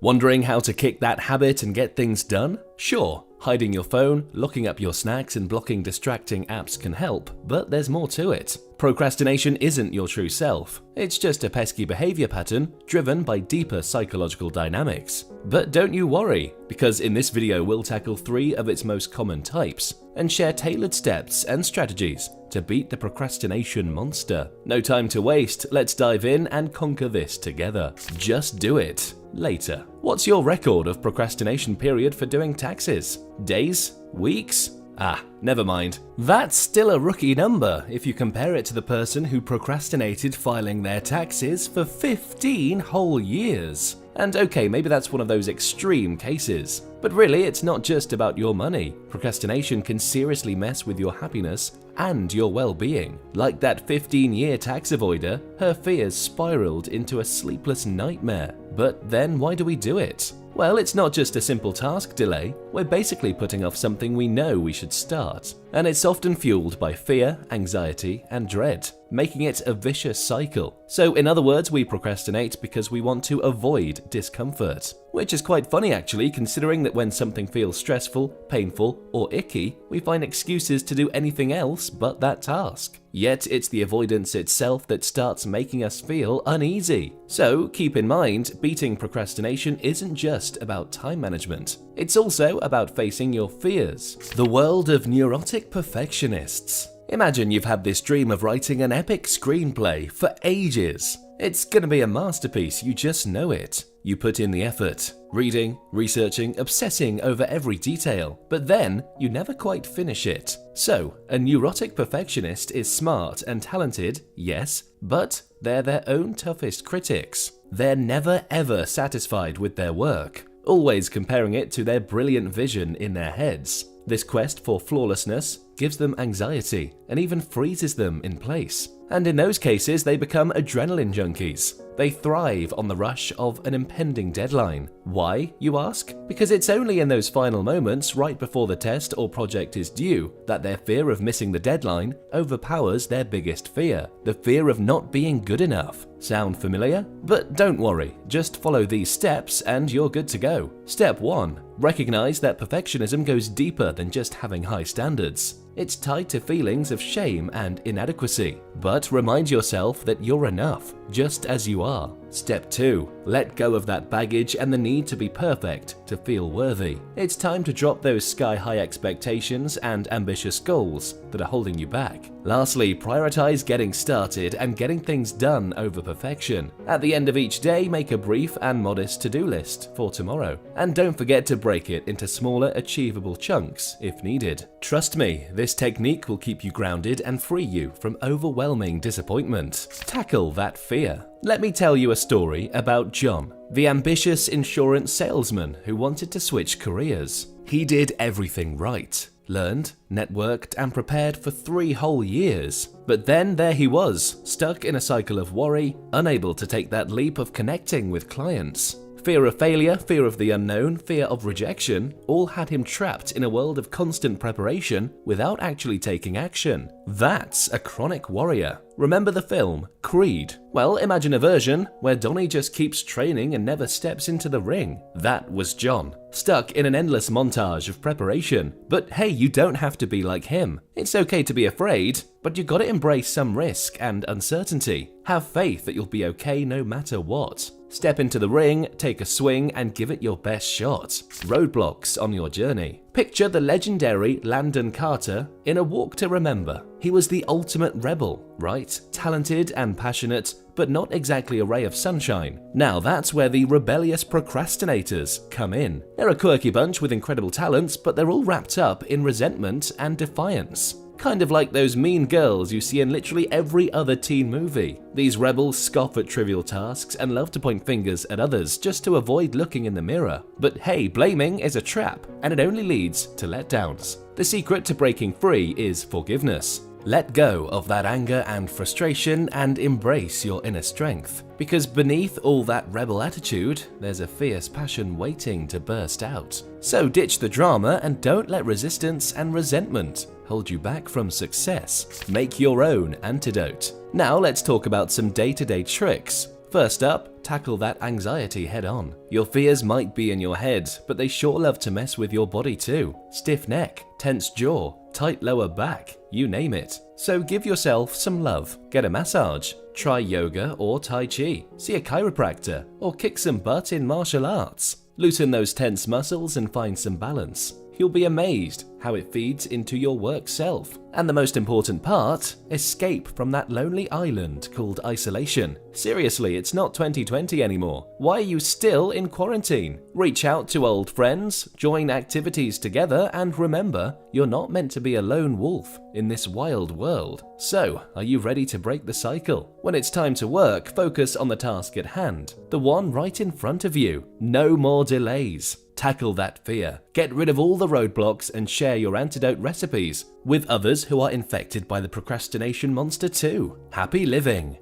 Wondering how to kick that habit and get things done? Sure, hiding your phone, locking up your snacks, and blocking distracting apps can help, but there's more to it. Procrastination isn't your true self. It's just a pesky behavior pattern driven by deeper psychological dynamics. But don't you worry, because in this video we'll tackle 3 of its most common types and share tailored steps and strategies to beat the procrastination monster. No time to waste, let's dive in and conquer this together. Just do it. Later. What's your record of procrastination period for doing taxes? Days? Weeks? Never mind. That's still a rookie number if you compare it to the person who procrastinated filing their taxes for 15 whole years. And okay, maybe that's one of those extreme cases. But really, it's not just about your money. Procrastination can seriously mess with your happiness and your well-being. Like that 15-year tax avoider, her fears spiraled into a sleepless nightmare. But then why do we do it? Well, it's not just a simple task delay. We're basically putting off something we know we should start. And it's often fueled by fear, anxiety, and dread, making it a vicious cycle. So in other words, we procrastinate because we want to avoid discomfort. Which is quite funny actually, considering that when something feels stressful, painful, or icky, we find excuses to do anything else but that task. Yet it's the avoidance itself that starts making us feel uneasy. So keep in mind, beating procrastination isn't just about time management. It's also about facing your fears. The world of neurotic perfectionists. Imagine you've had this dream of writing an epic screenplay for ages. It's gonna be a masterpiece, you just know it. You put in the effort, reading, researching, obsessing over every detail, but then you never quite finish it. So, a neurotic perfectionist is smart and talented, yes, but they're their own toughest critics. They're never ever satisfied with their work, always comparing it to their brilliant vision in their heads. This quest for flawlessness gives them anxiety and even freezes them in place. And in those cases, they become adrenaline junkies. They thrive on the rush of an impending deadline. Why, you ask? Because it's only in those final moments right before the test or project is due that their fear of missing the deadline overpowers their biggest fear, the fear of not being good enough. Sound familiar? But don't worry, just follow these steps and you're good to go. Step 1. Recognize that perfectionism goes deeper than just having high standards. It's tied to feelings of shame and inadequacy. But remind yourself that you're enough, just as you are. Step 2. Let go of that baggage and the need to be perfect to feel worthy. It's time to drop those sky-high expectations and ambitious goals that are holding you back. Lastly, prioritize getting started and getting things done over perfection. At the end of each day, make a brief and modest to-do list for tomorrow. And don't forget to break it into smaller, achievable chunks if needed. Trust me, this technique will keep you grounded and free you from overwhelming disappointment. Tackle that fear. Let me tell you a story about John, the ambitious insurance salesman who wanted to switch careers. He did everything right. Learned, networked, and prepared for 3 whole years. But then there he was, stuck in a cycle of worry, unable to take that leap of connecting with clients. Fear of failure, fear of the unknown, fear of rejection, all had him trapped in a world of constant preparation without actually taking action. That's a chronic warrior. Remember the film, Creed? Well, imagine a version where Donnie just keeps training and never steps into the ring. That was John, stuck in an endless montage of preparation. But hey, you don't have to be like him. It's okay to be afraid, but you gotta embrace some risk and uncertainty. Have faith that you'll be okay no matter what. Step into the ring, take a swing, and give it your best shot. Roadblocks on your journey. Picture the legendary Landon Carter in A Walk to Remember. He was the ultimate rebel, right? Talented and passionate, but not exactly a ray of sunshine. Now that's where the rebellious procrastinators come in. They're a quirky bunch with incredible talents, but they're all wrapped up in resentment and defiance. Kind of like those mean girls you see in literally every other teen movie. These rebels scoff at trivial tasks and love to point fingers at others just to avoid looking in the mirror. But hey, blaming is a trap, and it only leads to letdowns. The secret to breaking free is forgiveness. Let go of that anger and frustration and embrace your inner strength. Because beneath all that rebel attitude, there's a fierce passion waiting to burst out. So ditch the drama and don't let resistance and resentment hold you back from success. Make your own antidote. Now let's talk about some day-to-day tricks. First up, tackle that anxiety head on. Your fears might be in your head, but they sure love to mess with your body too. Stiff neck, tense jaw, tight lower back, you name it. So give yourself some love. Get a massage, try yoga or Tai Chi, see a chiropractor, or kick some butt in martial arts. Loosen those tense muscles and find some balance. You'll be amazed how it feeds into your work self. And the most important part, escape from that lonely island called isolation. Seriously, it's not 2020 anymore. Why are you still in quarantine? Reach out to old friends, join activities together, and remember, you're not meant to be a lone wolf in this wild world. So, are you ready to break the cycle? When it's time to work, focus on the task at hand, the one right in front of you. No more delays. Tackle that fear. Get rid of all the roadblocks and share your antidote recipes with others who are infected by the procrastination monster too. Happy living!